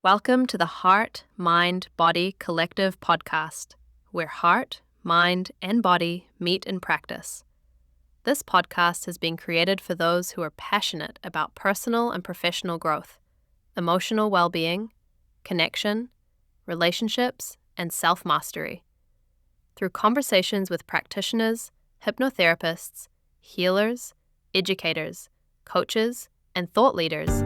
Welcome to the Heart, Mind, Body Collective podcast, where heart, mind, and body meet in practice. This podcast has been created for those who are passionate about personal and professional growth, emotional well-being, connection, relationships, and self-mastery. Through conversations with practitioners, hypnotherapists, healers, educators, coaches, and thought leaders,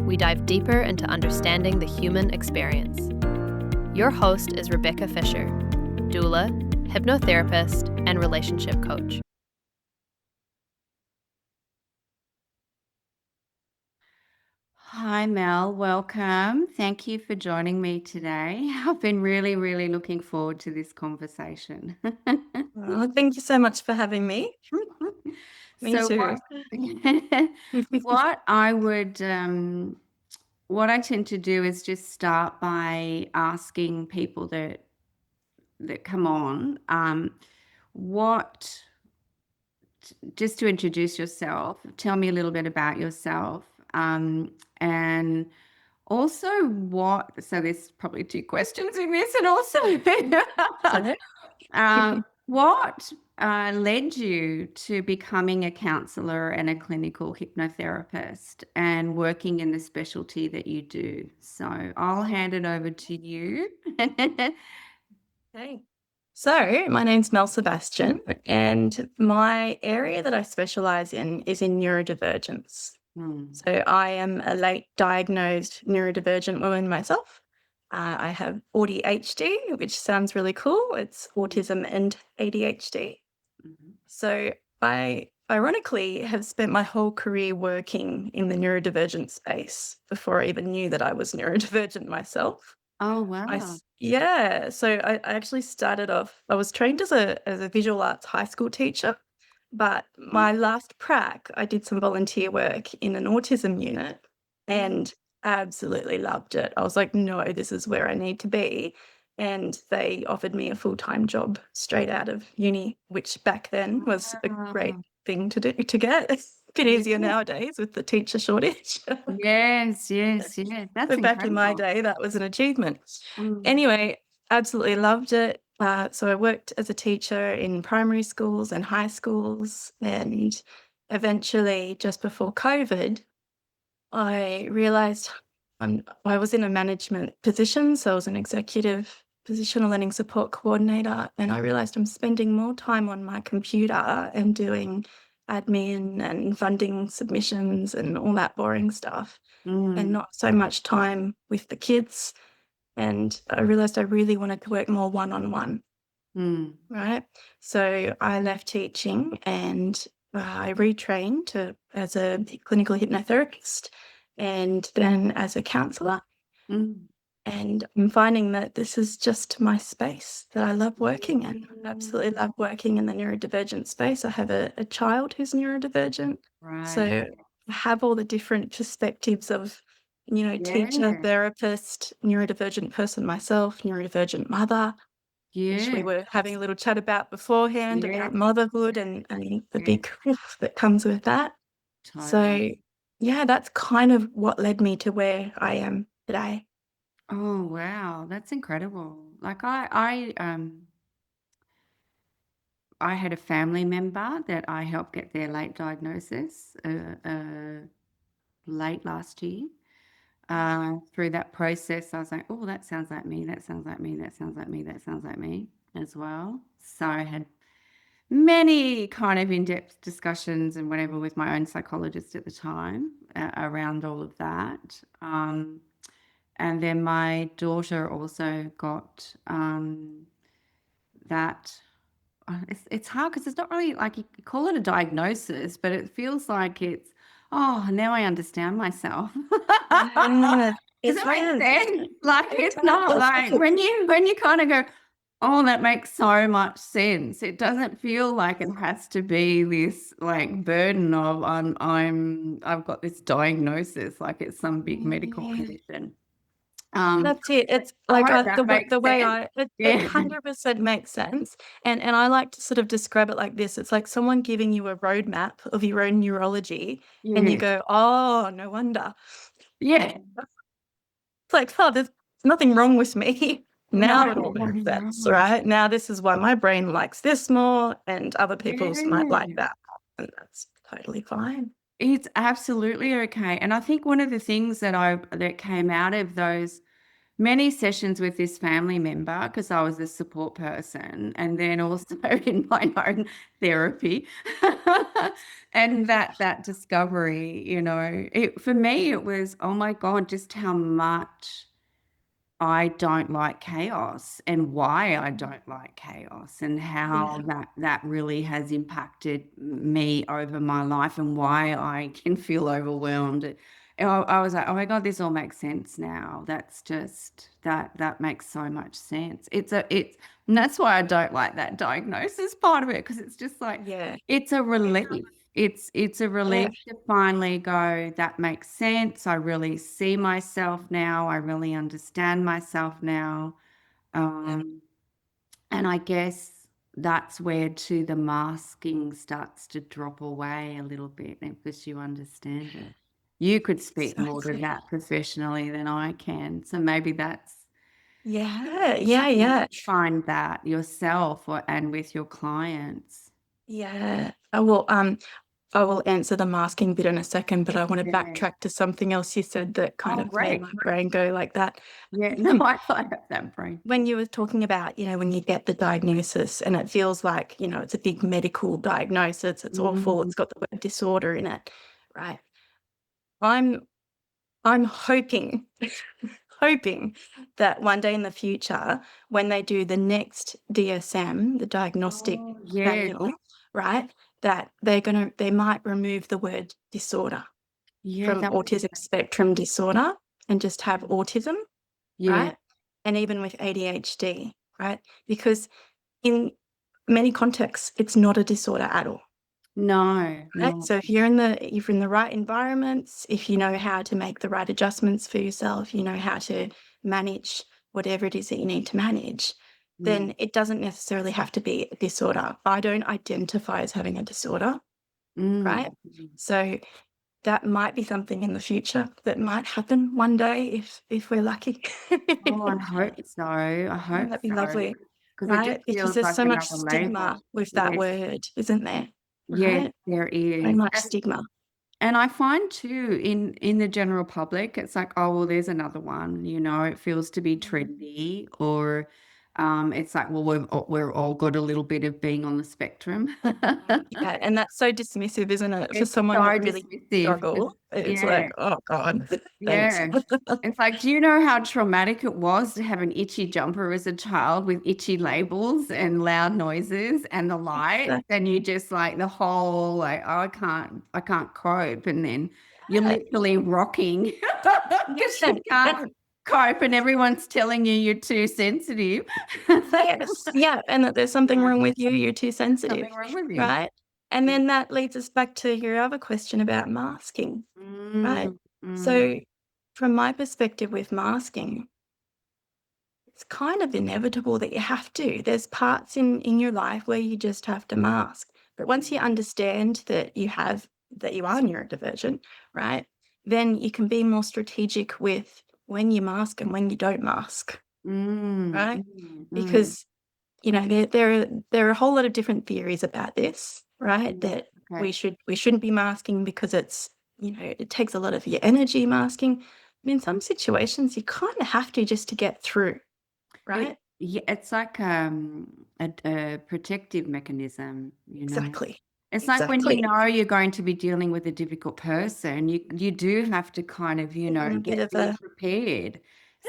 we dive deeper into understanding the human experience. Your host is Rebecca Fisher, doula, hypnotherapist, and relationship coach. Hi, Mel. Welcome. Thank you for joining me today. I've been really looking forward to this conversation. Oh, thank you so much for having me. Me So too. what I would what I tend to do is just start by asking people that come on, just to introduce yourself, tell me a little bit about yourself, and also so there's probably two questions in this, and also what led you to becoming a counsellor and a clinical hypnotherapist and working in the specialty that you do? So I'll hand it over to you. Okay. So my name's Mel Sebastian, and my area that I specialise in is in neurodivergence. So I am a late diagnosed neurodivergent woman myself. I have AuDHD, which sounds really cool. It's autism and ADHD. So I ironically have spent my whole career working in the neurodivergent space before I even knew that I was neurodivergent myself. Oh, wow. So I actually started off, I was trained as a visual arts high school teacher, but my last prac, I did some volunteer work in an autism unit and absolutely loved it. I was like, no, this is where I need to be. And they offered me a full-time job straight out of uni, which back then was a great thing to get. It's a bit easier nowadays with the teacher shortage. Yes. That's But back in my incredible. day, that was an achievement. Mm. Anyway, absolutely loved it. So I worked as a teacher in primary schools and high schools, and eventually, just before COVID, I realised I was in a management position, so I was an executive position, a learning support coordinator, and I realised I'm spending more time on my computer and doing admin and funding submissions and all that boring stuff, and not so much time with the kids. And I realised I really wanted to work more one-on-one, right? So I left teaching and I retrained as a clinical hypnotherapist and then as a counsellor. And I'm finding that this is just my space that I love working in. I absolutely love working in the neurodivergent space. I have a child who's neurodivergent. So Right. I have all the different perspectives of, teacher, Yeah. therapist, neurodivergent person myself, neurodivergent mother, which we Yeah. were having a little chat about beforehand Yeah. about motherhood and the Yeah. big that comes with that. Totally. So yeah, that's kind of what led me to where I am today. Oh, wow. That's incredible. Like I had a family member that I helped get their late diagnosis late last year. Through that process, I was like, oh, that sounds like me. That sounds like me. That sounds like me. That sounds like me as well. So I had many kind of in-depth discussions and whatever with my own psychologist at the time around all of that. And then my daughter also got that. It's hard because it's not really like you call it a diagnosis, but it feels like it's, oh, now I understand myself. Yeah, Does it that make is. sense? Like it's not like when you kind of go, oh, that makes so much sense. It doesn't feel like it has to be this like burden of I've got this diagnosis, like it's some big medical condition. That's it. It's I like hope that makes the way sense. it Yeah. 100% makes sense. And I like to sort of describe it like this. It's like someone giving you a roadmap of your own neurology and you Yes. go, oh, no wonder. Yeah. It's like, oh, there's nothing wrong with me. Now No, it all makes sense, no. right? Now this is why my brain likes this more and other people's might like Yeah. that. And that's totally fine. It's absolutely okay. And I think one of the things that came out of those many sessions with this family member, because I was the support person, and then also in my own therapy, and that discovery, for me it was, oh my God, just how much I don't like chaos and why I don't like chaos and how that really has impacted me over my life and why I can feel overwhelmed. And I was like, oh my God, this all makes sense now. That's just that makes so much sense. And that's why I don't like that diagnosis part of it, because it's just like Yeah. it's a relief. It's a Yeah. relief to finally go, that makes sense. I really see myself now. I really understand myself now. And I guess that's where too the masking starts to drop away a little bit because you understand it. You could speak more to Exactly. that professionally than I can. So maybe that's Yeah. find that yourself and with your clients. Yeah. I will answer the masking bit in a second, but I want to Yeah. backtrack to something else you said that kind Oh, of made great. my brain go like that. Yeah, no, I have that brain. When you were talking about, when you get the diagnosis and it feels like, it's a big medical diagnosis, it's awful, Mm. it's got the word disorder in it, right? I'm hoping hoping that one day in the future, when they do the next DSM, the diagnostic Oh, yeah. manual, right, that they might remove the word disorder Yeah, from that would be autism spectrum disorder and just have autism, yeah. right? And even with ADHD, right? Because in many contexts, it's not a disorder at all. No, Right? no. So if you're in the right environments, if you know how to make the right adjustments for yourself, you know how to manage whatever it is that you need to manage, then it doesn't necessarily have to be a disorder. I don't identify as having a disorder, right? Mm. So that might be something in the future that might happen one day if we're lucky. Oh, I hope so. I hope That'd be so. lovely, Because it just right? Because feels there's like so much another stigma label. with that Yes, word, isn't there? yes, Right? there So is. much stigma. And I find too in the general public, it's like, oh well, there's another one. It feels to be trendy, or it's like, well, we're all got a little bit of being on the spectrum. Yeah, and that's so dismissive, isn't it? For It's someone so that really dismissive. struggle. It's Yeah, like, oh God, thanks. yeah. It's like, do you know how traumatic it was to have an itchy jumper as a child with itchy labels and loud noises and the lights? And you just like the whole like, oh, I can't cope. And then you're Yeah, literally rocking because yeah, you can't cope and everyone's telling you're too sensitive. yes, yeah, and that there's something Yeah, wrong with you, you're too sensitive, something wrong with you. right? And then that leads us back to your other question about masking, right? Mm, mm, So from my perspective with masking, it's kind of inevitable that you have to. There's parts in your life where you just have to mask. But once you understand that you are neurodivergent, right? Then you can be more strategic with when you mask and when you don't mask, mm, right? mm, mm. Because there are a whole lot of different theories about this, right? Yeah, That okay. we shouldn't be masking because it's it takes a lot of your energy masking. But in some situations, you kind of have to just to get through, right? Yeah, it's like a protective mechanism. Exactly. It's like when Exactly. you're going to be dealing with a difficult person, you do have to kind of, A bit of be a prepared.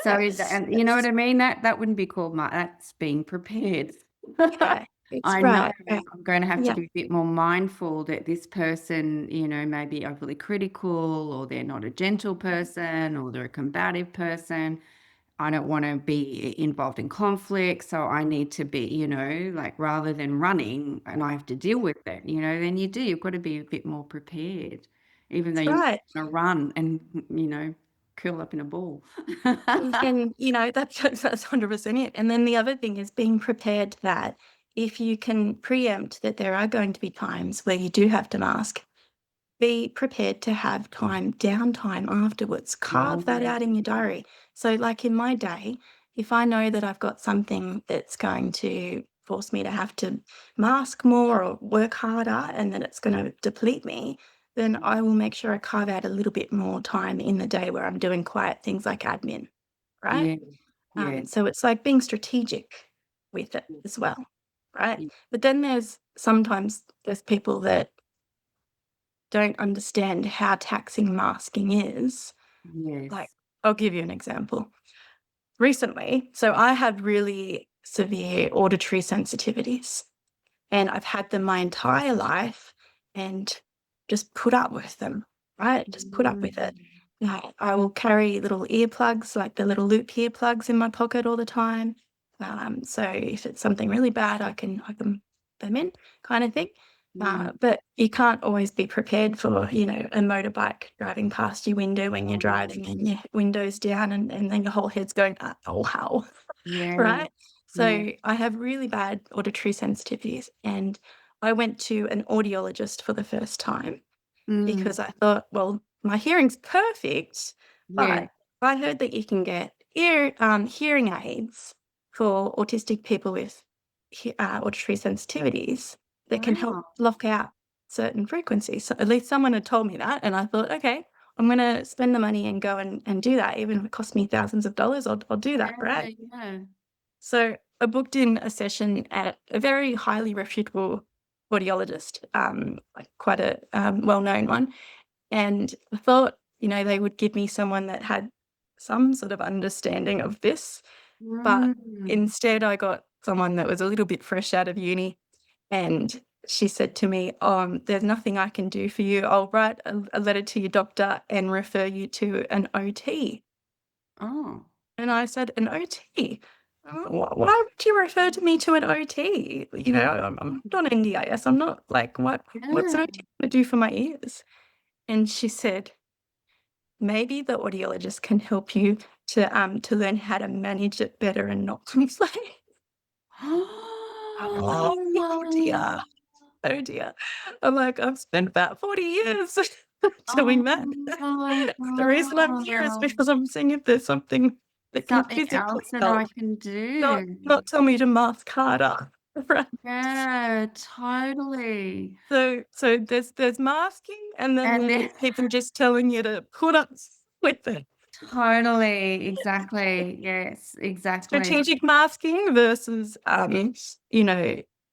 So, yes, you know what yes. I mean? That wouldn't be called that's being prepared. Yeah, it's I know right. I'm going to have to Yeah, be a bit more mindful that this person, may be overly critical, or they're not a gentle person, or they're a combative person. I don't want to be involved in conflict. So I need to be, like rather than running and I have to deal with it, then you've got to be a bit more prepared, even though that's you're right. going to run and, curl up in a ball. And that's 100% it. And then the other thing is being prepared that if you can preempt that there are going to be times where you do have to mask, be prepared to have downtime afterwards. Carve that out in your diary. So, like in my day, if I know that I've got something that's going to force me to have to mask more or work harder and that it's going to deplete me, then I will make sure I carve out a little bit more time in the day where I'm doing quiet things like admin, right? Yeah. Yeah. So it's like being strategic with it as well, right? Yeah. But then sometimes there's people that don't understand how taxing masking is. Like, Yes. I'll give you an example. Recently, so I had really severe auditory sensitivities, and I've had them my entire life and just put up with them, right? Just put up with it. I will carry little earplugs, like the little loop earplugs in my pocket all the time. So if it's something really bad, I can put them in, kind of thing. But you can't always be prepared for, a motorbike driving past your window when you're driving and your window's down and then your whole head's going, oh, how, Yeah. right? So Yeah. I have really bad auditory sensitivities, and I went to an audiologist for the first time because I thought, well, my hearing's perfect, Yeah. but I heard that you can get hearing aids for autistic people with auditory sensitivities that can help Wow. block out certain frequencies. So at least someone had told me that, and I thought, okay, I'm going to spend the money and go and do that. Even if it costs me thousands of dollars, I'll do that, right? Yeah. So I booked in a session at a very highly reputable audiologist, like quite a well-known one. And I thought, they would give me someone that had some sort of understanding of this. But instead, I got someone that was a little bit fresh out of uni. And she said to me, there's nothing I can do for you. I'll write a letter to your doctor and refer you to an OT. Oh. And I said, "An OT? Why would you refer to me to an OT? I'm not on NDIS. I'm not like, what's an Yeah. OT gonna do for my ears?" And she said, "Maybe the audiologist can help you to learn how to manage it better and not complain." Oh, dear. Oh, dear. I'm like, "I've spent about 40 years Oh doing that. my The reason I'm here is God. because I'm seeing if there's something that can Something physically else that help, I can not do. not tell me to mask harder." Right. Yeah, totally. So there's masking, and then And then there's people just telling you to put up with it. totally, exactly. Yes, exactly. Strategic masking versus,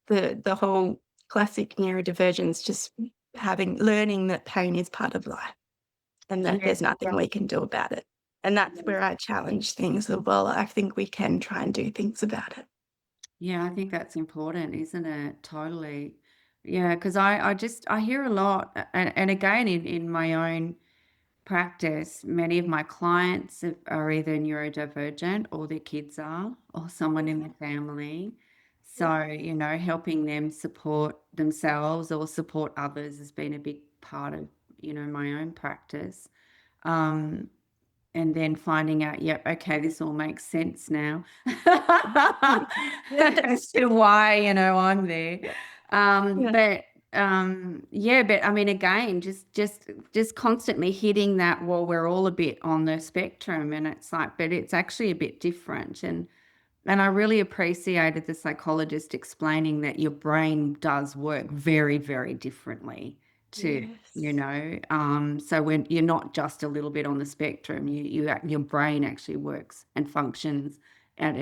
the whole classic neurodivergence, just learning that pain is part of life and that Yeah, there's nothing we can do about it. And that's where I challenge things of, well, I think we can try and do things about it. yeah, I think that's important, isn't it? Totally. Yeah, because I hear a lot, and again in my own practice, many of my clients are either neurodivergent or their kids are, or someone in their family. Yeah. So, helping them support themselves or support others has been a big part of, my own practice. Um, and then finding out, yep, okay, this all makes sense now as to why, I'm there. Yeah. But I mean, again, just constantly hitting that, well, we're all a bit on the spectrum, and it's like, but it's actually a bit different. And I really appreciated the psychologist explaining that your brain does work very, very differently too, Yes. so when you're not just a little bit on the spectrum, your brain actually works and functions at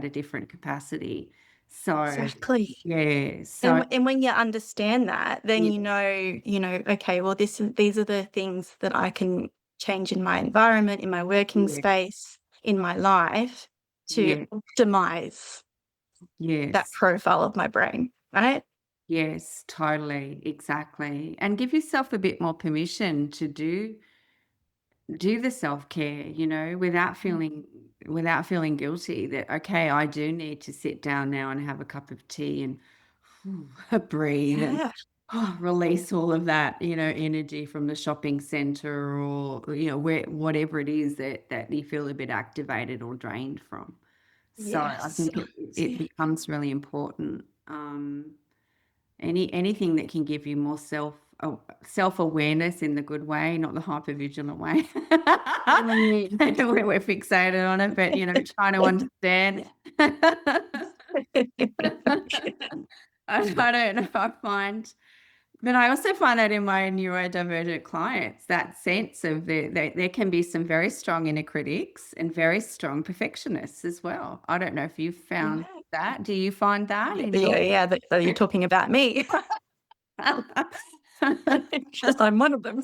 a different capacity. So Exactly. yeah, And when you understand that, then yeah, okay, well, these are the things that I can change in my environment, in my working yeah, space, in my life to yeah, optimize that yes. profile of my brain, right? Yes, totally, exactly. And give yourself a bit more permission to do the self-care, without feeling guilty that, okay, I do need to sit down now and have a cup of tea and breathe and Yeah. release all of that, energy from the shopping center, or, whatever it is that you feel a bit activated or drained from. So I Yes. think it becomes really important. Anything that can give you more self self-awareness in the good way, not the hypervigilant way. Mm. Where we're fixated on it, but, trying to understand. I don't know, but I also find that in my neurodivergent clients, that sense of there can be some very strong inner critics and very strong perfectionists as well. I don't know if you've found Yeah. that. Do you find that in Yeah, your yeah, that you're talking about me. Because I'm one of them.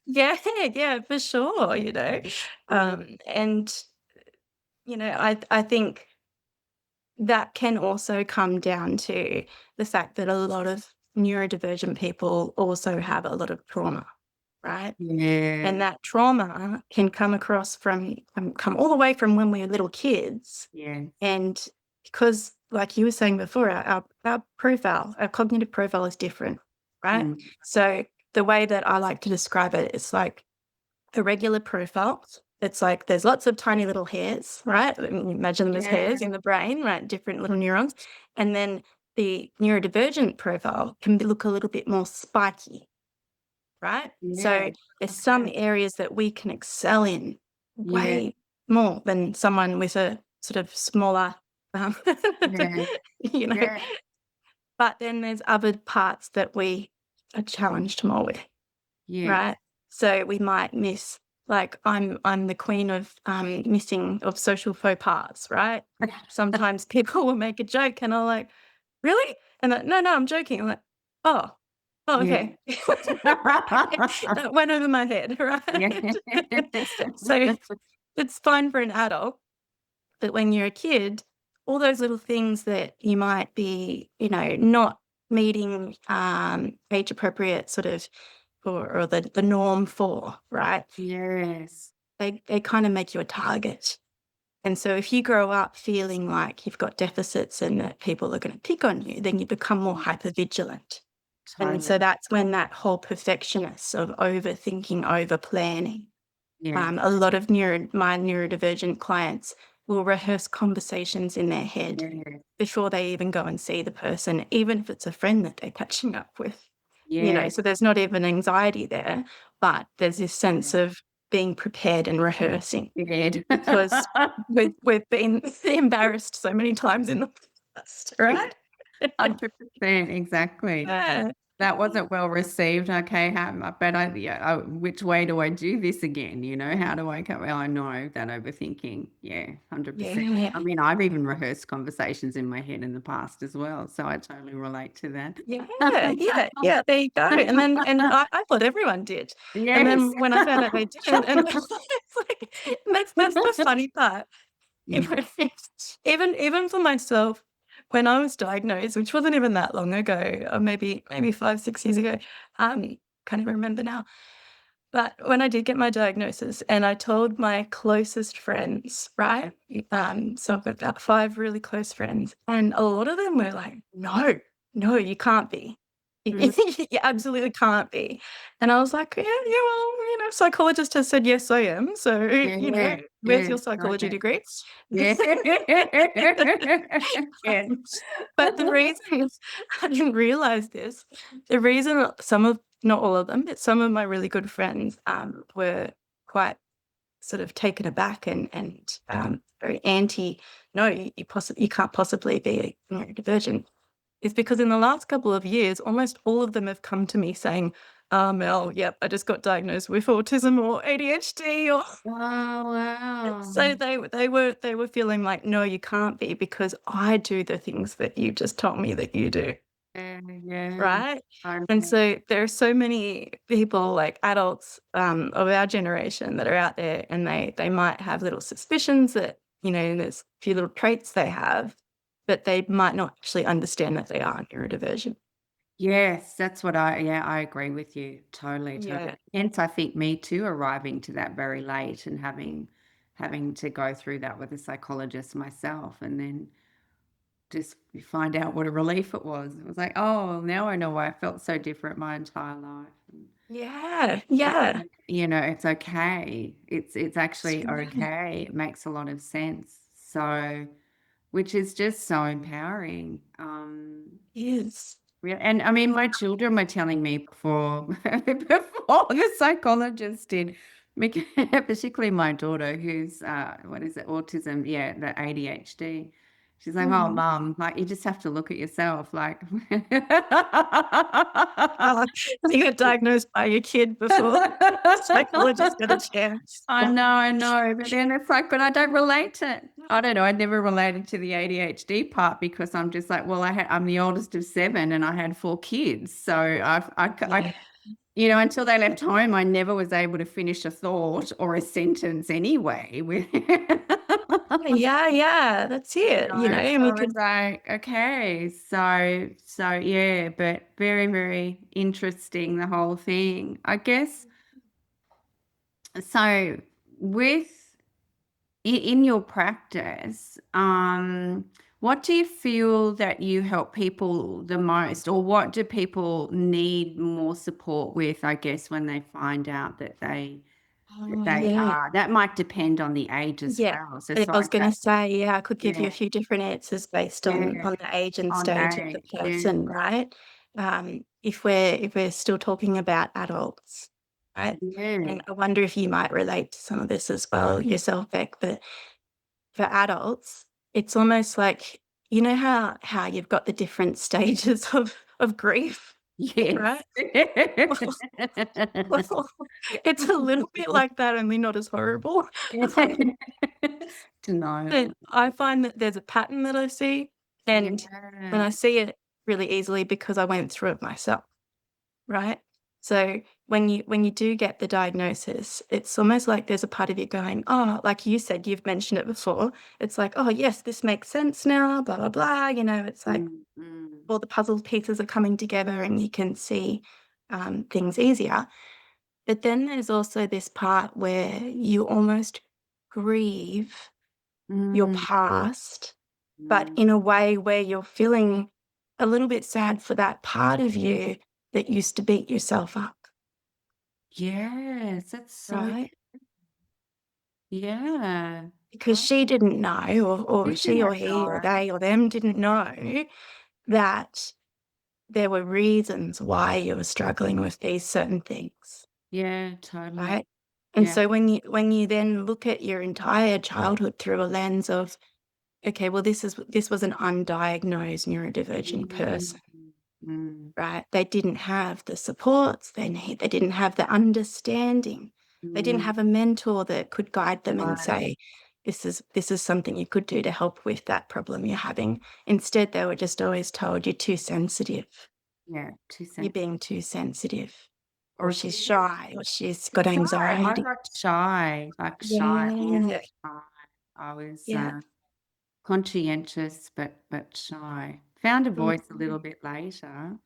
Yeah, yeah, for sure, and, I think that can also come down to the fact that a lot of neurodivergent people also have a lot of trauma, right? Yeah. And that trauma can come across come all the way from when we were little kids. Yes. And because, like you were saying before, our profile, our cognitive profile is different, right? Mm. So the way that I like to describe it, it's like a regular profile. It's like there's lots of tiny little hairs, right? Imagine them as Yeah. hairs in the brain, right? Different little neurons. And then the neurodivergent profile can look a little bit more spiky, right? Yeah. So there's some Okay. areas that we can excel in Yeah. way more than someone with a sort of smaller, um, Yeah. you know. Yeah. But then there's other parts that we are challenged more with, Yes. right? So we might miss, like I'm the queen of missing of social faux pas, right? Sometimes people will make a joke and I'm like, really? And like, no, I'm joking. I'm like, oh, Yeah. okay. That went over my head, right? So it's fine for an adult, but when you're a kid, all those little things that you might be, not meeting age appropriate sort of or the norm for, right? Yes. They kind of make you a target. And so if you grow up feeling like you've got deficits and that people are going to pick on you, then you become more hypervigilant. And Totally. so that's when that whole perfectionist of overthinking, over planning. Yes. A lot of my neurodivergent clients will rehearse conversations in their head Yes. before they even go and see the person, even if it's a friend that they're catching up with. Yes. So there's not even anxiety there, but there's this sense of being prepared and rehearsing Scared. because we've been embarrassed so many times in the past, right? 100%, exactly. Yeah. That wasn't well received. Okay, which way do I do this again? How do I well, I know that overthinking. Yeah, 100%. Yeah. I mean, I've even rehearsed conversations in my head in the past as well, so I totally relate to that. Yeah, yeah, there you go. And I thought everyone did. And Yes. then when I found out they didn't, and it's like that's the funny part. You know, even for myself, when I was diagnosed, which wasn't even that long ago, or maybe 5, 6 years ago, can't even remember now. But when I did get my diagnosis and I told my closest friends, right? So I've got about 5 really close friends, and a lot of them were like, "No, you can't be. Mm. You absolutely can't be." And I was like, "Yeah, yeah, well, psychologist has said, yes, I am. So, Yeah, where's yeah, your psychology okay. degree?" Yeah. Yeah. But the reason I didn't realize this, the reason not all of them, but some of my really good friends were quite sort of taken aback and very anti. No, you can't possibly be neurodivergent. Is because in the last couple of years, almost all of them have come to me saying, Mel, yep, I just got diagnosed with autism or ADHD or Oh, so wow. they were feeling like, no, you can't be because I do the things that you just told me that you do. Yeah, yeah. Right? And Okay. so there are so many people, like adults, of our generation that are out there and they might have little suspicions that, there's a few little traits they have, but they might not actually understand that they are neurodivergent. Yes, that's what I agree with you. Totally, totally. Yeah. Hence, I think me too arriving to that very late and having to go through that with a psychologist myself and then just find out what a relief it was. It was like, oh, now I know why I felt so different my entire life. Yeah. Yeah. It's okay. It's actually Yeah. okay. It makes a lot of sense. So, which is just so empowering. Yes. And I mean, my children were telling me before, before the psychologist did, particularly my daughter, who's, what is it, autism? Yeah, the ADHD. She's like, oh, Mm. mum, like, you just have to look at yourself. Like, Oh, you got diagnosed by your kid before the psychologist got a chance. I know. But then it's like, but I don't relate to, I don't know. I never related to the ADHD part because I'm just like, well, I'm the oldest of 7 and I had 4 kids. So Yeah. until they left home, I never was able to finish a thought or a sentence anyway. Yeah, that's it, So and we I was could. like, okay, so yeah, but very, very interesting, the whole thing. I guess so with in your practice, what do you feel that you help people the most, or what do people need more support with, I guess, when they find out that Oh, they yeah. are? That might depend on the age as Yeah. well. So I was sorry, gonna say, yeah, I could give you yeah, a few different answers based on yeah, the age and on stage of the age, yeah, person, right? If we're still talking about adults, right? yeah, And I wonder if you might relate to some of this as well yourself, Beck, but for adults, it's almost like how you've got the different stages of grief, yes. right? Well, it's a little bit like that, only not as horrible. Denial. But I find that there's a pattern that I see, and Yeah. I see it really easily because I went through it myself, right? So when you do get the diagnosis, it's almost like there's a part of you going, "Oh," like you said, you've mentioned it before. It's like, "Oh, yes, this makes sense now, blah, blah, blah." It's like Mm, mm, all the puzzle pieces are coming together and you can see, things easier. But then there's also this part where you almost grieve your mm, past, but mm. in a way where you're feeling a little bit sad for that part of you that used to beat yourself up, Yes, that's so, right? yeah. Because Oh, she didn't know, or isn't she it or he or though? they or them didn't know that there were reasons why you were struggling with these certain things, Yeah, totally. right? And Yeah. so when you then look at your entire childhood through a lens of, okay, well, this was an undiagnosed neurodivergent Mm, person. mm, Right? They didn't have the supports they need. They didn't have the understanding. They didn't mm. have a mentor that could guide them and Right. say, this is something you could do to help with that problem you're having. Instead, they were just always told, you're too sensitive. Yeah, You're 2 cents. being too sensitive. Or Or she's shy, or she's got shy. I anxiety. got shy, like shy, Yeah. awful shy. I was Yeah. conscientious, but shy. Found a voice a Mhm. little bit later.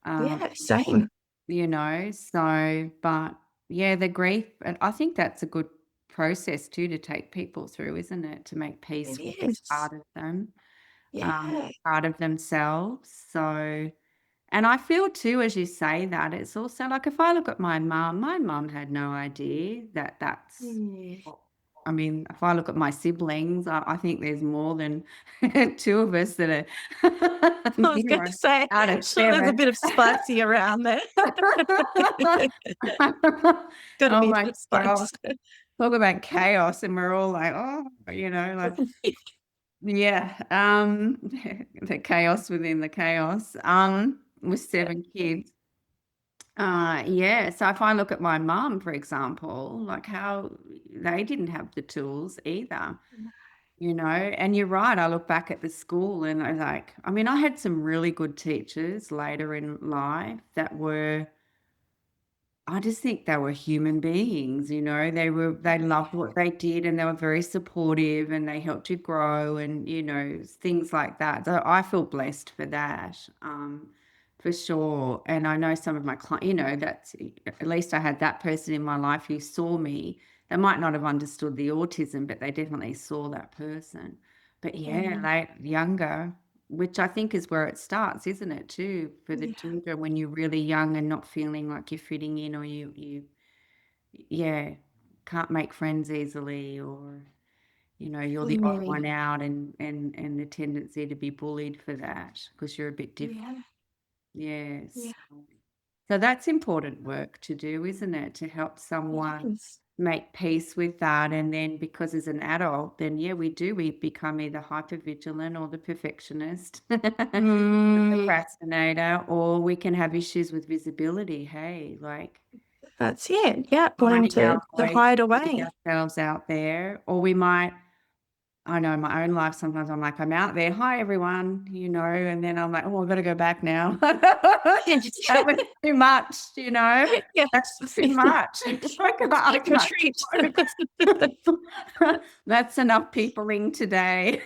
Um, Yeah, same. but yeah, the grief, and I think that's a good process too to take people through, isn't it? To make It peace with this is. part of them, Yeah. part of themselves. So, and I feel too, as you say that, it's also like if I look at my mum had no idea that that's, Mm. I mean, if I look at my siblings, I think there's more than 2 of us that are, I was going to say, out of sure, there's a 7. bit of spicy around there. Got to Oh be a my bit of God. spice. Talk about chaos, and we're all like, oh, like, yeah, the chaos within the chaos, with 7 kids. Yeah, so if I look at my mum, for example, like how they didn't have the tools either, and you're right. I look back at the school and I mean, I had some really good teachers later in life that were, I just think they were human beings, they loved what they did and they were very supportive and they helped you grow and, things like that. So I feel blessed for that, for sure. And I know some of my clients, that's at least I had that person in my life who saw me. They might not have understood the autism, but they definitely saw that person. But yeah, Mm, like younger, which I think is where it starts, isn't it, too, for the yeah, children when you're really young and not feeling like you're fitting in, or yeah, can't make friends easily, or, you're the odd mm, one out, and the tendency to be bullied for that because you're a bit different. yeah. Yes. So that's important work to do, isn't it? To help someone Yes. make peace with that. And then because as an adult, then we become either hypervigilant or the perfectionist, the procrastinator, or we can have issues with visibility. Hey, like That's it. Yeah, wanting finding our to voice, hide putting away. ourselves out there, or we might, I know in my own life, sometimes I'm like, I'm out there, hi everyone, and then I'm like, oh, I've got to go back now. That was too much, Yes. that's too much. I Trick or treat. That's enough peopling today.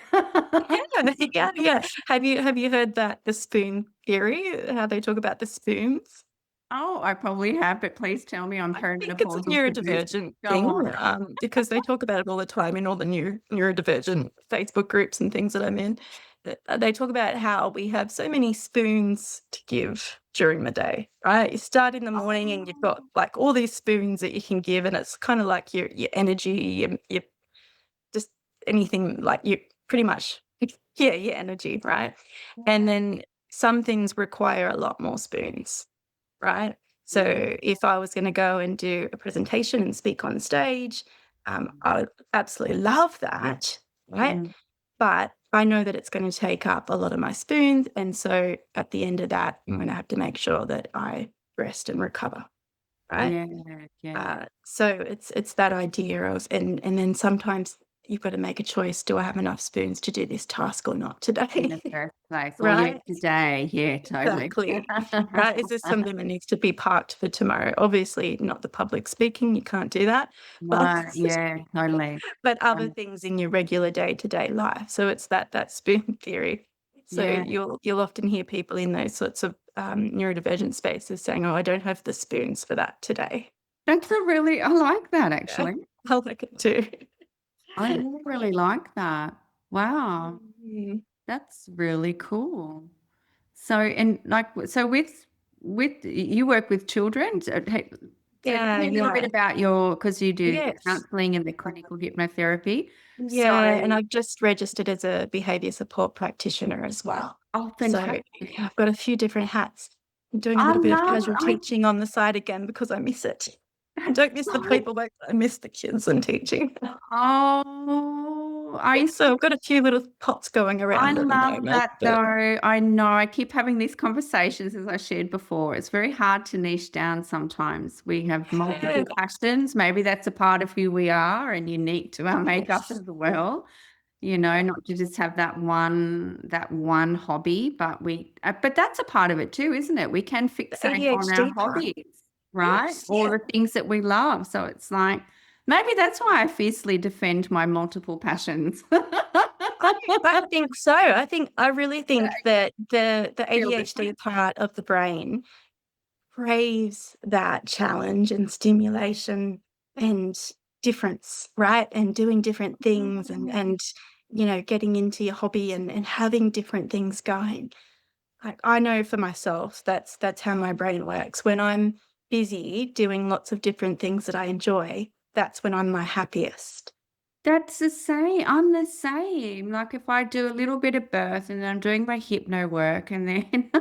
Yeah. Have you heard that the spoon theory? How they talk about the spoons? Oh, I probably have, but please tell me I'm I think it's a perimenopausal for this. neurodivergent Go thing, on. because they talk about it all the time in all the neurodivergent Facebook groups and things that I'm in. They talk about how we have so many spoons to give during the day, right? You start in the morning and you've got like all these spoons that you can give, and it's kind of like your energy, your just anything, like you pretty much, yeah, your energy, right? And then some things require a lot more spoons, right? So if I was going to go and do a presentation and speak on stage, I would absolutely love that, right? Mm, But I know that it's going to take up a lot of my spoons. And so at the end of that, I'm going to have to make sure that I rest and recover, right? yeah. So it's that idea of, and then sometimes you've got to make a choice. Do I have enough spoons to do this task or not In the today? first place. Or Right? today. Yeah, totally. Exactly. Right? Is this something that needs to be parked for tomorrow? Obviously, not the public speaking. You can't do that. But No, yeah, totally. but other things in your regular day-to-day life. So it's that spoon theory. So Yeah. you'll often hear people in those sorts of neurodivergent spaces saying, "Oh, I don't have the spoons for that today." I like that Yeah, actually. I like it too. I really like that. Wow, Mm. that's really cool. So, and like, so with you work with children. So tell Yeah, me a little bit yeah. about because you do the Yes. counselling and the clinical hypnotherapy. So, Yeah, and I've just registered as a behavior support practitioner as well. oh, So fantastic. yeah, I've got a few different hats. I'm doing a I little bit of love, casual I, teaching on the side again because I miss it. I don't miss the I, paperwork, I miss the kids and teaching. oh, I So I've got a few little pots going I around at the love moment, that but though. I know I keep having these conversations as I shared before. It's very hard to niche down sometimes. We have yeah, multiple passions. Maybe that's a part of who we are and unique to our makeup yes. as well. Not to just have that one hobby, but that's a part of it too, isn't it? We can The fixate on our ADHD part. hobbies, right? Yes, Or yeah. the things that we love. So it's like maybe that's why I fiercely defend my multiple passions. I think so. I really think that the Feel ADHD different. part of the brain craves that challenge and stimulation and difference, right? And doing different things and getting into your hobby and having different things going. Like I know for myself, that's how my brain works. When I'm busy doing lots of different things that I enjoy, that's when I'm my happiest. That's the same. I'm the same. Like if I do a little bit of birth and then I'm doing my hypno work and then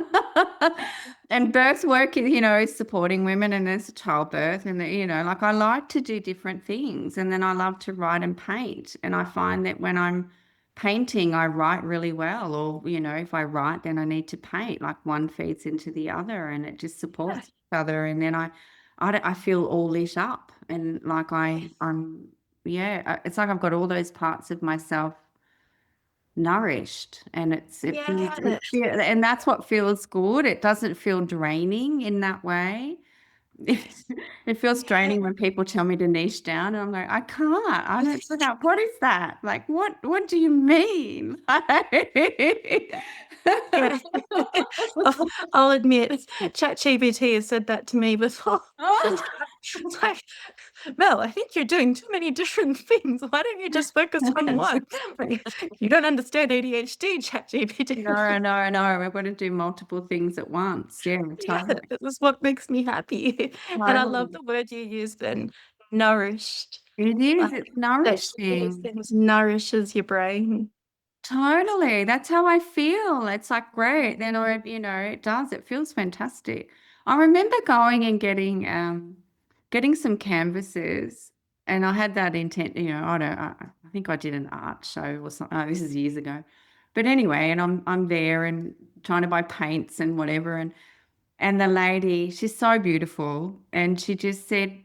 and birth work is, supporting women and there's a childbirth and like I like to do different things and then I love to write and paint. And I find that when I'm painting, I write really well. Or, if I write, then I need to paint. Like one feeds into the other and it just Yeah. supports each other. And then I feel all lit up and like I'm yeah, it's like I've got all those parts of myself nourished, and Yeah. and that's what feels good. It doesn't feel draining in that way. It feels Yeah. draining when people tell me to niche down, and I'm like, I can't. I don't figure out what is that? Like, what do you mean? Yeah. I'll admit, ChatGPT has said that to me before. It's like, Mel, I think you're doing too many different things. Why don't you just focus on one? You don't understand ADHD, ChatGPT. No. We've got to do multiple things at once. Yeah, Yeah, totally. this is what makes me happy. And I love Totally. the word you used then, nourished. It is. Like It's that these nourishing. things nourishes your brain. Totally. That's how I feel. It's like great. Then it does. It feels fantastic. I remember going and getting some canvases, and I had that intent, I think I did an art show or something. Oh, this is years ago. But anyway, and I'm there and trying to buy paints and whatever, and the lady, she's so beautiful, and she just said,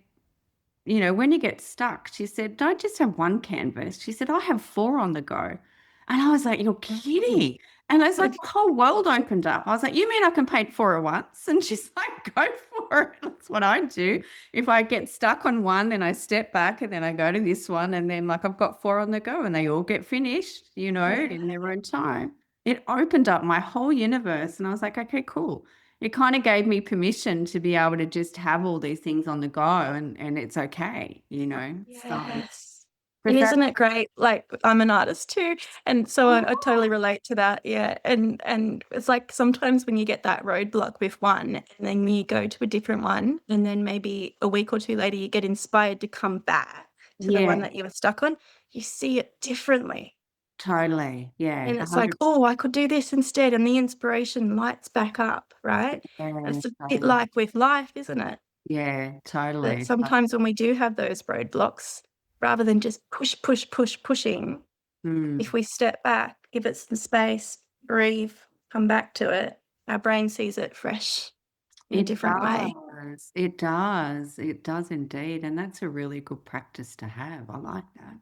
when you get stuck, she said, don't just have one canvas. She said, I have 4 on the go. And I was like, you're kidding. And it's like the whole world opened up. I was like, you mean I can paint 4 at once? And she's like, go for it. That's what I do. If I get stuck on one, then I step back and then I go to this one. And then like I've got 4 on the go and they all get finished, in their own time. It opened up my whole universe. And I was like, okay, cool. It kind of gave me permission to be able to just have all these things on the go and it's okay, So, Yes. but And that, isn't it great? Like, I'm an artist too, and so I totally relate to that. Yeah, and it's like sometimes when you get that roadblock with one, and then you go to a different one, and then maybe a week or 2 later you get inspired to come back to the one yeah, that you were stuck on. You see it differently, totally. Yeah, and it's like, oh, I could do this instead, and the inspiration lights back up, right? 100%. It's a bit Totally. like with life, isn't it? Yeah, That totally. sometimes when we do have those roadblocks, rather than just pushing, if Mm. we step back, give it some space, breathe, come back to it, our brain sees it fresh in a It different way. does. It does. It does indeed. And that's a really good practice to have. I like that.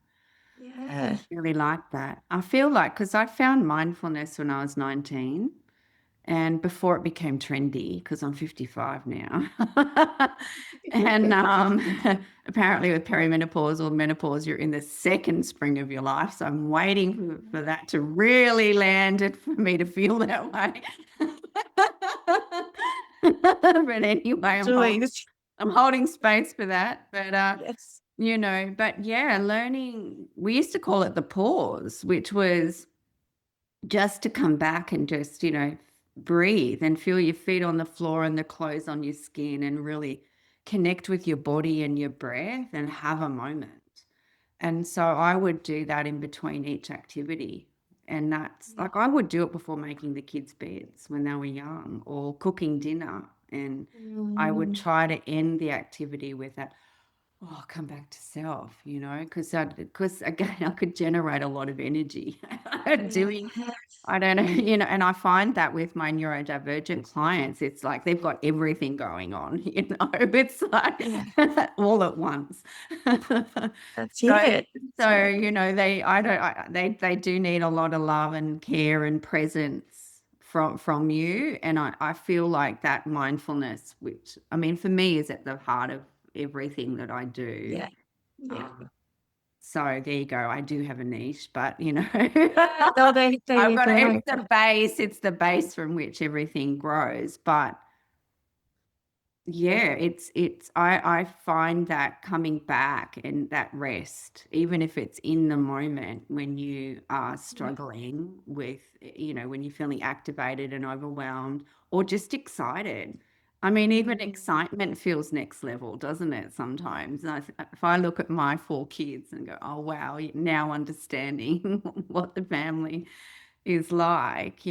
Yeah. Really like that. I feel like, because I found mindfulness when I was 19. And before it became trendy, because I'm 55 now. And apparently with perimenopause or menopause, you're in the second spring of your life. So I'm waiting for that to really land and for me to feel that way. But anyway, Joys. I'm holding space for that. But Yes. but yeah, learning, we used to call it the pause, which was just to come back and just, breathe and feel your feet on the floor and the clothes on your skin and really connect with your body and your breath and have a moment. And so I would do that in between each activity. And that's like I would do it before making the kids' beds when they were young or cooking dinner. And I would try to end the activity with that, oh, come back to self, because again, I could generate a lot of energy doing, I don't know, and I find that with my neurodivergent clients, it's like they've got everything going on, it's like all at once. That's So, it. they do need a lot of love and care and presence from you. And I feel like that mindfulness, which I mean, for me is at the heart of everything that I do. Yeah. Yeah. So there you go. I do have a niche, but No, there I've you got go. it's the base from which everything grows. But yeah, I find that coming back and that rest, even if it's in the moment when you are struggling with, when you're feeling activated and overwhelmed or just excited. I mean, even excitement feels next level, doesn't it? Sometimes if I look at my 4 kids and go, oh, wow, now understanding what the family is like,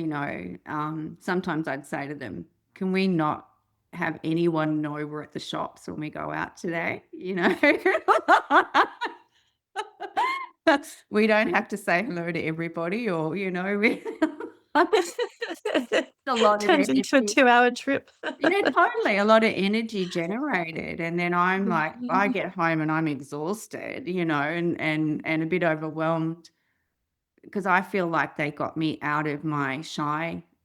sometimes I'd say to them, can we not have anyone know we're at the shops when we go out today? We don't have to say hello to everybody or, a lot of Turns into a energy. 2-hour trip. Yeah, totally. A lot of energy generated. And then I'm like, I get home and I'm exhausted, and a bit overwhelmed because I feel like they got me out of my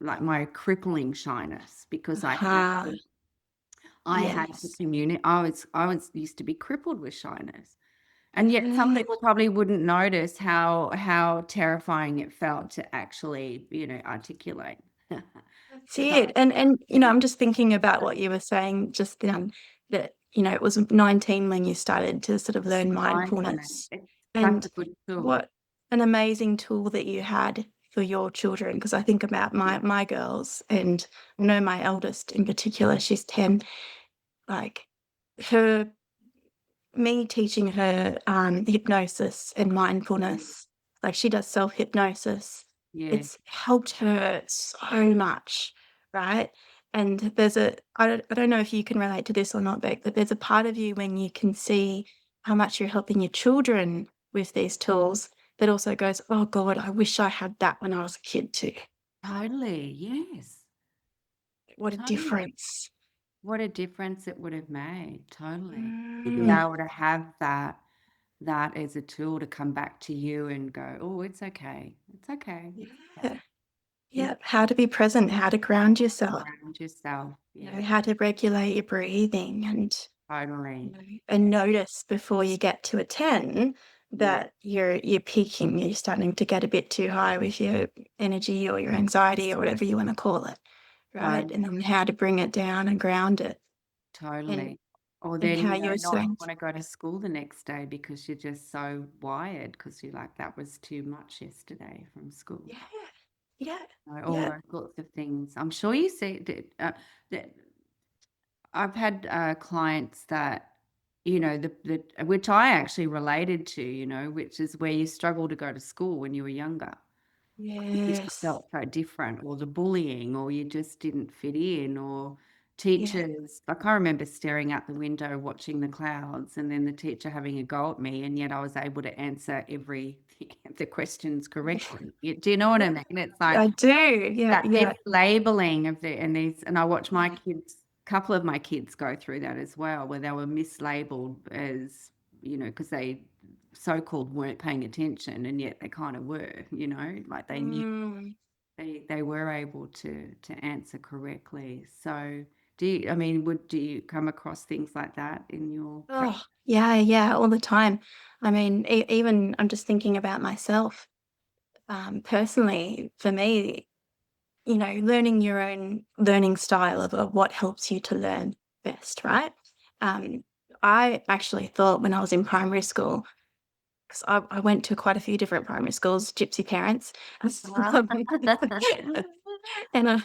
my crippling shyness because I had to Yes. communicate. I was used to be crippled with shyness. And yet some people probably wouldn't notice how terrifying it felt to actually, articulate. That's it. And I'm just thinking about what you were saying just then, that, it was 19 when you started to sort of learn mindfulness. It's such And a good tool. what an amazing tool that you had for your children. Because I think about my girls, and I know my eldest in particular, she's 10, like me teaching her hypnosis and mindfulness, like she does self-hypnosis. Yeah. It's helped her so much, right? And there's I don't know if you can relate to this or not, Beck, but there's a part of you when you can see how much you're helping your children with these tools that also goes, "Oh god, I wish I had that when I was a kid too." Totally. Yes. What a Totally. difference. What a difference it would have made. Totally. To be Mm, able to have that as a tool to come back to you and go, oh, it's okay. It's okay. It's okay. yeah. It's Yeah, how to be present, how to ground yourself, around yourself. Yeah. how to regulate your breathing Totally. and notice before you get to a 10 Yeah. that you're peaking, you're starting to get a bit too high with your energy or your anxiety or whatever you want to call it, right? And Totally. then how to bring it down and ground it. And Totally. Or and then, how you were not saying, want to go to school the next day because you're just so wired because you're like, that was too much yesterday from school. yeah, yeah, All yeah, those sorts of things. I'm sure you see that I've had clients that, the which I actually related to, which is where you struggle to go to school when you were younger. You just yes, felt so different, or the bullying, or you just didn't fit in, or yeah. teachers. Like, I remember staring out the window watching the clouds and then the teacher having a go at me, and yet I was able to answer every the questions correctly. Do you know what I Yeah, mean? It's like I do. Yeah, that yeah. mislabeling of and I watch my kids, a couple of my kids go through that as well, where they were mislabeled as, because they so-called weren't paying attention, and yet they kind of were, like they knew Mm. they were able to answer correctly. So do you come across things like that in your Oh, yeah, yeah, all the time. I mean, even I'm just thinking about myself. Personally, for me, learning your own learning style of what helps you to learn best, right? Um, I actually thought when I was in primary school, because I went to quite a few different primary schools, gypsy parents, and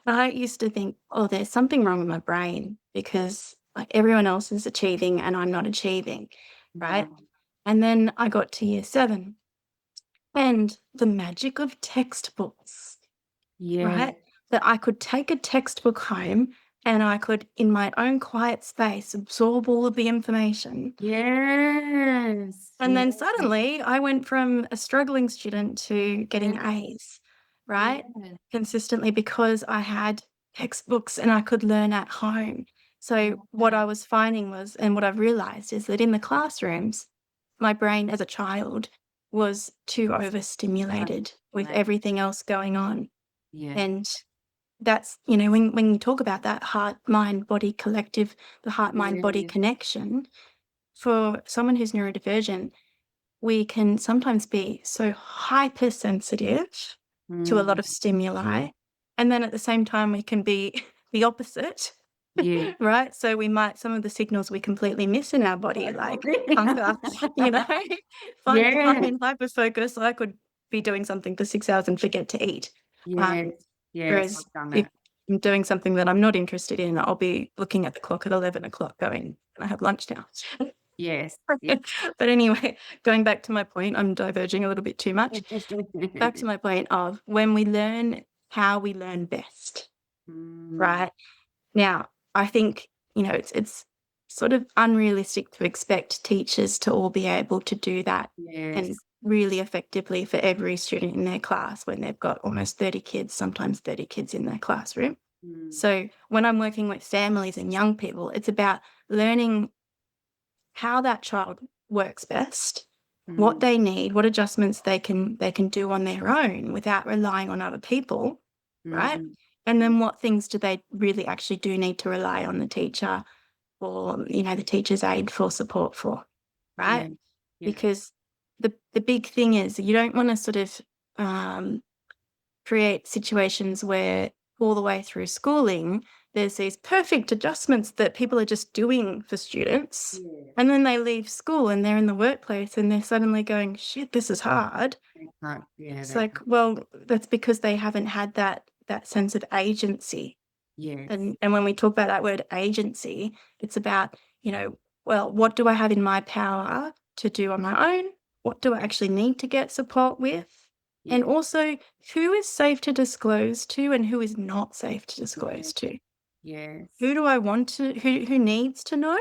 I used to think, oh, there's something wrong with my brain because like everyone else is achieving and I'm not achieving, right? Right. And then I got to year 7 and the magic of textbooks, Yeah. right? That I could take a textbook home and I could, in my own quiet space, absorb all of the information. Yes. And then suddenly I went from a struggling student to getting Yeah. A's, right? Yeah. Consistently because I had textbooks and I could learn at home. So what Yeah. I was finding was, and what I've realized is that in the classrooms, my brain as a child was too overstimulated with Like, everything else going on. yeah. And that's, when you talk about that heart, mind, body collective, the heart, mind, body Yeah. connection, for someone who's neurodivergent, we can sometimes be so hypersensitive to a lot Mm. of stimuli. And then at the same time, we can be the opposite, Yeah. right? So some of the signals we completely miss in our body, like hunger, you know, if I'm Yeah. in hyperfocus, I could be doing something for 6 hours and forget to eat. Yes. Um, Yes. Whereas I've done if that. I'm doing something that I'm not interested in, I'll be looking at the clock at 11 o'clock going, "Can I have lunch now?" Yes. Yeah. But anyway, going back to my point, I'm diverging a little bit too much. Back to my point of when we learn how we learn best, Mm. right? Now, I think, it's sort of unrealistic to expect teachers to all be able to do that and Yes. really effectively for every student in their class when they've got almost 30 kids, sometimes 30 kids in their classroom. Mm. So when I'm working with families and young people, it's about learning how that child works best, what Mm. they need, what adjustments they can do on their own without relying on other people, right? Mm. And Mm. then what things do they really actually do need to rely on the teacher or, the teacher's aid for support for, right? Yeah. Yeah. Because the big thing is you don't want to sort of um, create situations where all the way through schooling, there's these perfect adjustments that people are just doing for students. Yeah. And then they leave school and they're in the workplace and they're suddenly going, shit, this is hard. Right. Yeah. It's That. like, well, that's because they haven't had that sense of agency. Yes. And when we talk about that word agency, it's about, well, what do I have in my power to do on my own? What do I actually need to get support with? And Yeah. also who is safe to disclose to and who is not safe to disclose to. Yes. Who do I want to, who needs to know,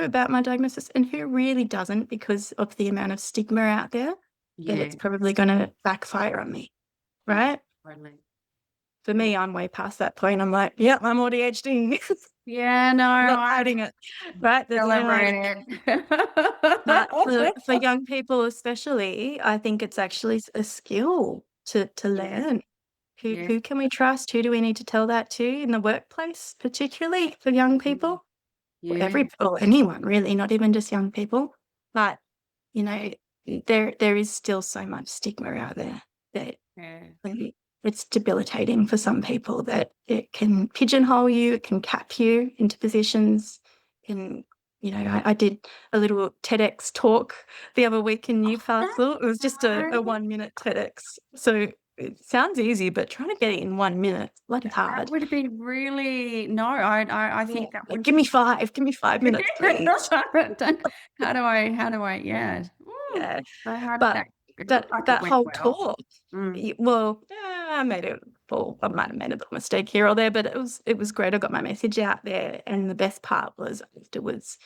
about my diagnosis, and who really doesn't because of the amount of stigma out there that Yeah. it's probably going to backfire on me, Yeah. right? Totally. For me, I'm way past that point. I'm like, yeah, I'm AuDHD. Yeah, no, Not I hiding it, right? There's no celebrate But it. for young people especially, I think it's actually a skill to learn. Yeah. Who can we trust? Who do we need to tell that to in the workplace, particularly for young people? Or Yeah. or anyone really, not even just young people. But, there is still so much stigma out there that Yeah. it's debilitating for some people, that it can pigeonhole you, it can cap you into positions. And I did a little TEDx talk the other week in Newcastle. It was just a 1-minute TEDx. So it sounds easy, but trying to get it in 1 minute, bloody That hard. would have been really I think that would Give me 5 minutes, please. How do I yeah. Ooh, Yeah. so how did But that it looked like it that went whole well. talk, Mm. I made it fall. I might have made a little mistake here or there, but it was great. I got my message out there, and the best part was afterwards,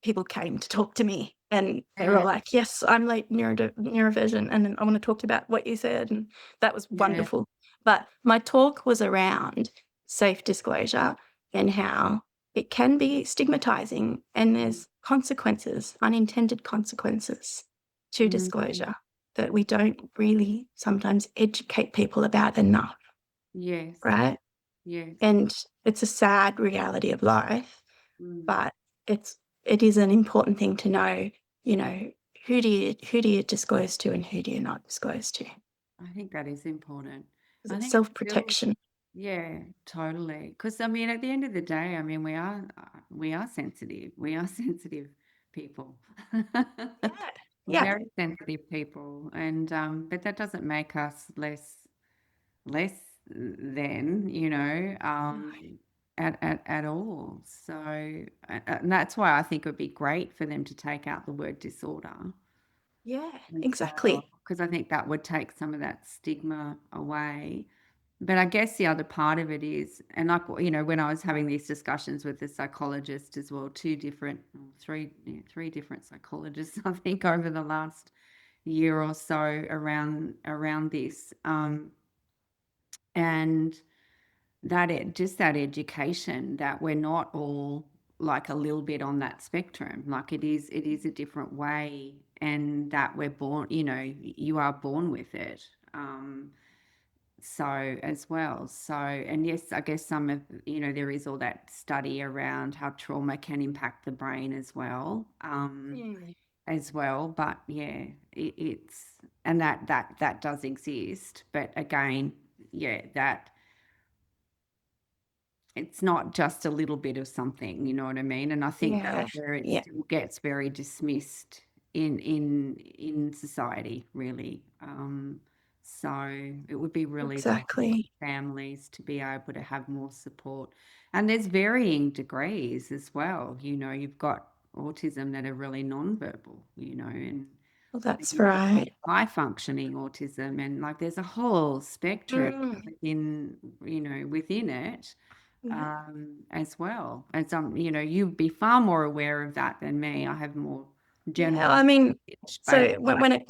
people came to talk to me, and they were Yeah. like, "Yes, I'm like neurodivergent, and I want to talk about what you said," and that was Yeah. wonderful. But my talk was around safe disclosure and how it can be stigmatizing, and there's consequences, unintended consequences to disclosure that we don't really sometimes educate people about enough, Yes. right? Yes. And it's a sad reality of life, Mm. but it is an important thing to know, who do you disclose to and who do you not disclose to? I think that is important. 'Cause I it's think it's still self-protection. yeah, totally. Because I mean, at the end of the day, I mean, we are sensitive. We are sensitive people. Yeah. We're Yeah. very sensitive people, and but that doesn't make us less than, No. at all. So, and that's why I think it would be great for them to take out the word disorder Yeah, as well, exactly. because I think that would take some of that stigma away. But I guess the other part of it is, and like, when I was having these discussions with the psychologist as well, three different psychologists, I think, over the last year or so around this, and just that education that we're not all like a little bit on that spectrum, like it is a different way, and that we're born, you are born with it. So as well. So, and yes, I guess some of, there is all that study around how trauma can impact the brain Mm. as well. But yeah, it's, and that does exist. But again, yeah, that it's not just a little bit of something, you know what I mean? And I think Yeah. that's where it Yeah. still gets very dismissed in society, really. So it would be really lovely for Exactly. families to be able to have more support. And there's varying degrees as well. You've got autism that are really nonverbal, and Well, then that's you've got right. high functioning autism, and like there's a whole spectrum Mm. within it, Yeah. as well. And you'd be far more aware of that than me. I have more Yeah, general I mean, knowledge, but so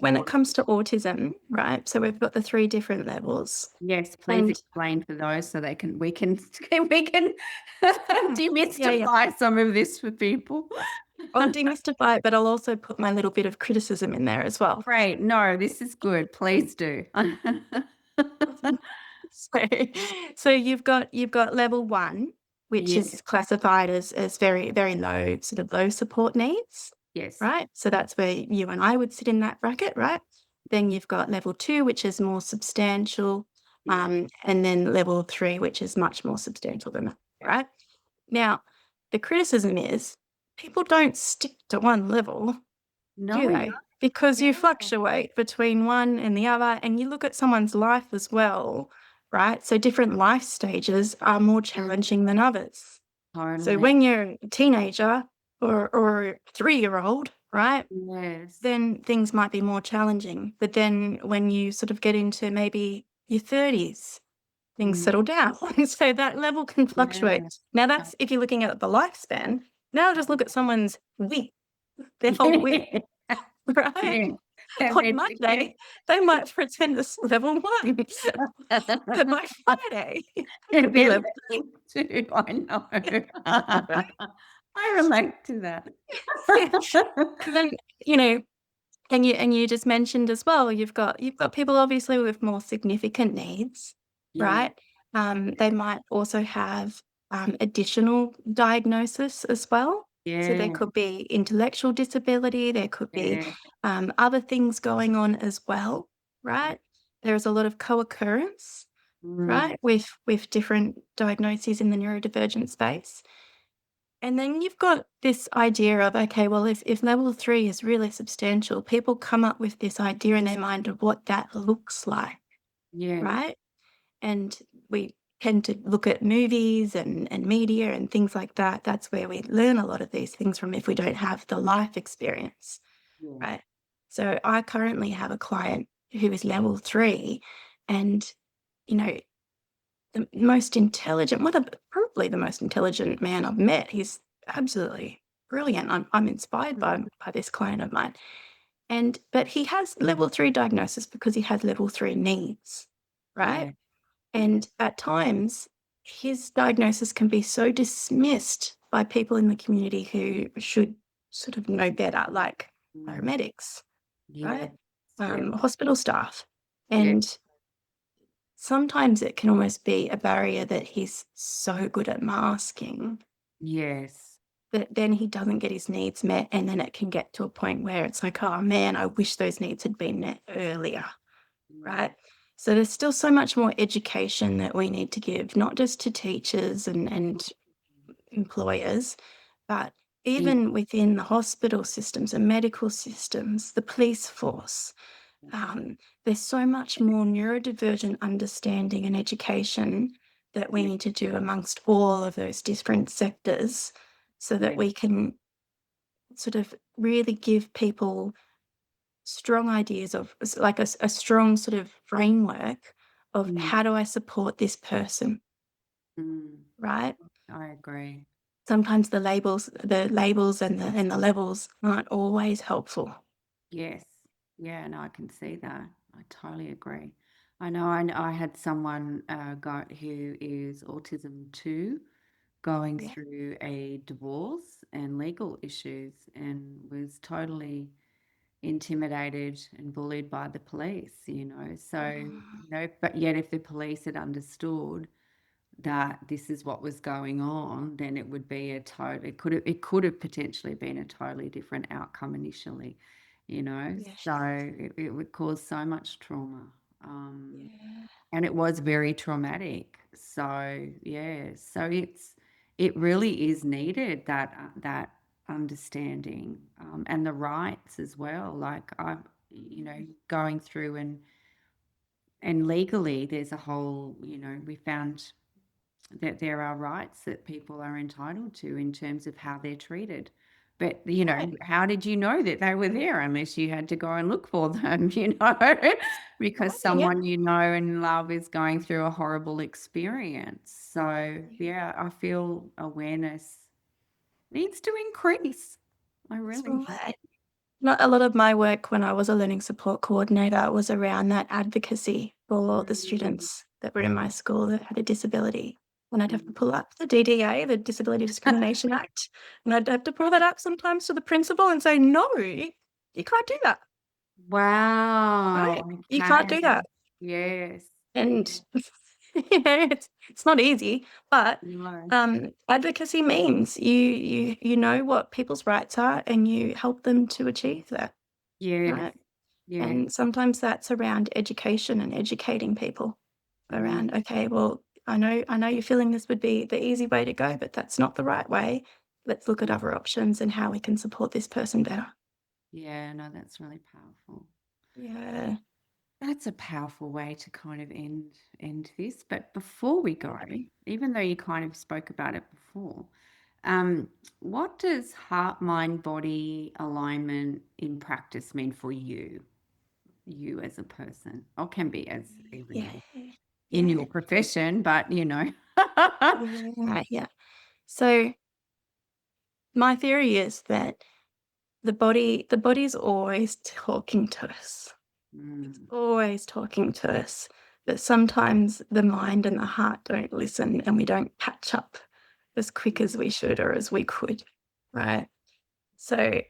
when it comes to autism, right? So we've got the 3 different levels, yes, please and explain for those so we can we can yeah, demystify some of this for people. I'll demystify it, but I'll also put my little bit of criticism in there as well. Great. No, this is good. Please do. So, so you've got level 1, which Yeah. is classified as very, very low, sort of low support needs, Yes. right? So that's where you and I would sit in that bracket, right? Then you've got level 2, which is more substantial, Yeah. and then level 3, which is much more substantial than that, Yeah. right? Now, the criticism is people don't stick to one level, do No. they? Because you Yeah. fluctuate between one and the other, and you look at someoe's life as well, right? So different life stages are more challenging than others. So Totally. when you're a teenager or a 3-year-old, right? Yes. Then things might be more challenging. But then when you sort of get into maybe your 30s, things Mm, settle down. So that level can fluctuate. yeah. Now that's if you're looking at the lifespan. Now just look at someone's week, their whole week, right? Yeah. Have On it Monday, they might pretend it's level 1, but by Friday, it could be level too, I know. 2, right? I relate to that. And then, you know, and you just mentioned as well, you've got people obviously with more significant needs, Yeah, right? They might also have additional diagnosis as well. So there yeah, could be intellectual disability, there could be yeah, other things going on as well, right? There's a lot of co-occurrence, mm, right, with different diagnoses in the neurodivergent space. And then you've got this idea of, okay, well, if level 3 is really substantial, people come up with this idea in their mind of what that looks like, yeah, right? And we tend to look at movies and media and things like that. That's where we learn a lot of these things from if we don't have the life experience, yeah, right? So I currently have a client who is level 3, and, you know, the most intelligent, probably the most intelligent man I've met. He's absolutely brilliant. I'm inspired by this client of mine. But he has level 3 diagnosis because he has level 3 needs, right? yeah, yeah, And at times, his diagnosis can be so dismissed by people in the community who should sort of know better, like mm, paramedics, yeah, right? yeah, Hospital staff. yeah, And sometimes it can almost be a barrier that he's so good at masking yes, that then he doesn't get his needs met, and then it can get to a point where it's like, "Oh, man, I wish those needs had been met earlier," yeah, right? So there's still so much more education that we need to give, not just to teachers and employers, but yeah, even within the hospital systems and medical systems, the police force. Um, there's so much more neurodivergent understanding and education that we yeah, need to do amongst all of those different sectors so that yeah, we can sort of really give people strong ideas of like a strong sort of framework of mm, how do I support this person, mm, right? I agree. Sometimes the labels and the levels aren't always helpful. Yes. Yeah, no, I can see that. I totally agree. I had someone who is autism too, going Yeah. through a divorce and legal issues and was totally intimidated and bullied by the police, you know. So, Mm, but yet if the police had understood that this is what was going on, then it would be it could have potentially been a totally different outcome initially, you know. yes. So it would cause so much trauma. Um, Yeah. and it was very traumatic. So yeah, so it really is needed that understanding and the rights as well. Like going through and legally, there's a whole, we found that there are rights that people are entitled to in terms of how they're treated. But, Right. how did you know that they were there unless you had to go and look for them, because Right. Yeah. someone you know and love is going through a horrible experience. So, yeah, I feel awareness needs to increase. I That's really do. right. Not a lot of my work when I was a learning support coordinator was around that advocacy for the Mm, students that were in my school that had a disability. And I'd have to mm. pull up the DDA, the Disability Discrimination Act, and I'd have to pull that up sometimes to the principal and say, "No, you can't do that, right? Wow. You can't Okay. do that." Yes. And, Yeah. it's not easy, but, No. advocacy means you know what people's rights are and you help them to achieve that, Yes. right? Yes. And sometimes that's around education and educating people around, Mm. okay, well, I know you're feeling this would be the easy way to go, but that's not the right way. Let's look at other options and how we can support this person better. Yeah, no, that's really powerful. Yeah. That's a powerful way to kind of end this. But before we go, even though you kind of spoke about it before, What does heart, mind, body alignment in practice mean for you as a person, or can be as even Yeah. in Yeah. your profession, but Right. Yeah. So my theory is that the body's always talking to us. It's Mm, always talking to us. But sometimes the mind and the heart don't listen and we don't catch up as quick as we should or as we could. Right. So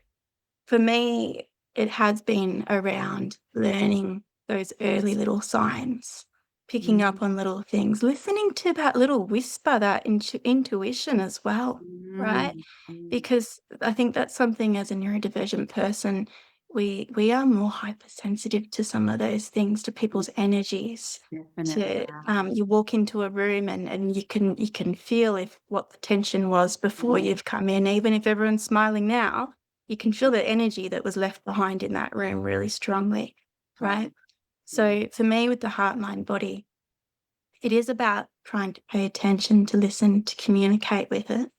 for me, it has been around learning those early little signs, picking up on little things, listening to that little whisper, that intuition as well, right? mm, mm, Because I think that's something as a neurodivergent person, we are more hypersensitive to some of those things, to people's energies. definitely. To you walk into a room and you can feel if what the tension was before you've come in, even if everyone's smiling now, you can feel the energy that was left behind in that room really strongly, right? Mm, So for me, with the heart, mind, body, it is about trying to pay attention, to listen, to communicate with it,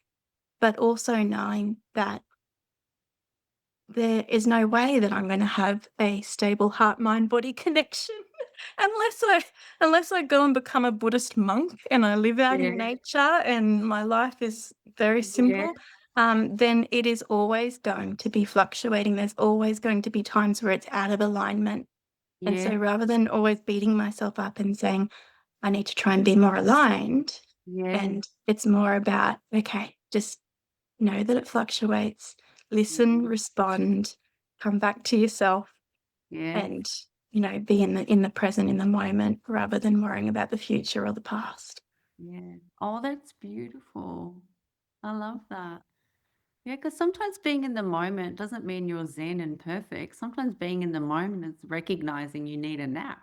but also knowing that there is no way that I'm going to have a stable heart, mind, body connection unless I go and become a Buddhist monk and I live out in yeah, nature and my life is very yeah, simple. Then it is always going to be fluctuating. There's always going to be times where it's out of alignment. And yeah, so rather than always beating myself up and saying, I need to try and be more aligned, yeah, and it's more about, okay, just know that it fluctuates, listen, mm, respond, come back to yourself, yeah, and be in the present, in the moment, rather than worrying about the future or the past. yeah. Oh, that's beautiful. I love that. Yeah, because sometimes being in the moment doesn't mean you're zen and perfect. Sometimes being in the moment is recognizing you need a nap.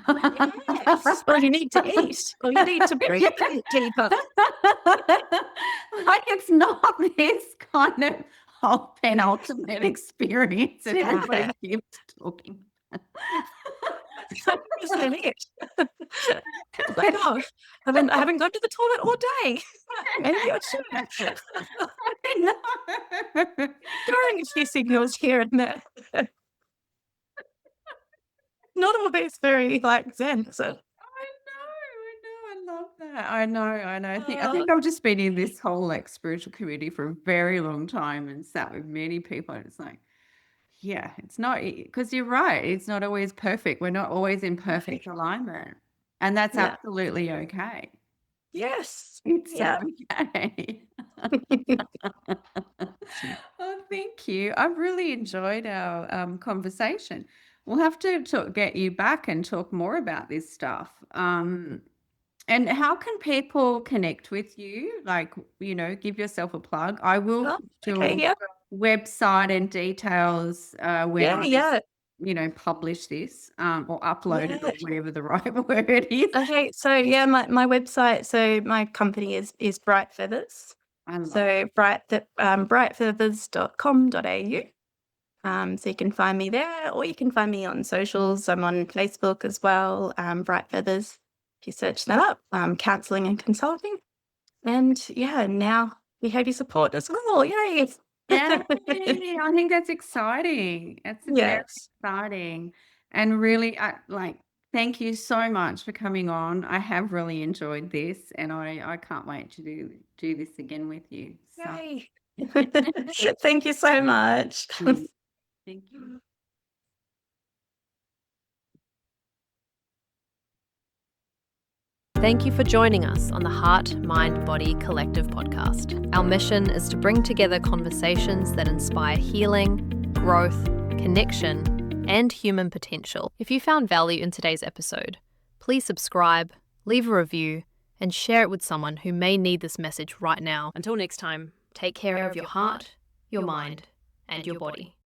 Yes, or you need to eat, or you need to breathe in deeper. Like it's not this kind of whole penultimate experience that everybody keeps talking Isn't it? It's like, oh, I haven't gone to the toilet all day. Maybe I should. about. Ignoring a few signals here and there. Not always very like zen, so I love that. I know, I know. I uh, think I've just been in this whole like spiritual community for a very long time and sat with many people. And it's like, yeah, it's not because you're right. It's not always perfect. We're not always in perfect alignment, and that's yeah. absolutely okay. Yes. It's Yeah. okay. Oh, thank you. I've really enjoyed our conversation. We'll have to get you back and talk more about this stuff. And how can people connect with you? Like, give yourself a plug. I will Oh, put okay, your yeah. website and details when Yeah, yeah. publish this or upload it Yeah. or whatever the right word is. Okay, so yeah, my website, so my company is Bright Feathers. I love So brightfeathers.com.au. So you can find me there, or you can find me on socials. I'm on Facebook as well, Bright Feathers. If you search that up, counselling and consulting. And yeah, now behaviour support as well. Yay! Yeah, I think that's exciting. It's very Yes. exciting. And really, thank you so much for coming on. I have really enjoyed this and I can't wait to do this again with you. So Yay! Thank you so much. mm, thank you. Thank you for joining us on the Heart, Mind, Body Collective podcast. Our mission is to bring together conversations that inspire healing, growth, connection, and human potential. If you found value in today's episode, please subscribe, leave a review, and share it with someone who may need this message right now. Until next time, take care of your heart, your mind, and your body.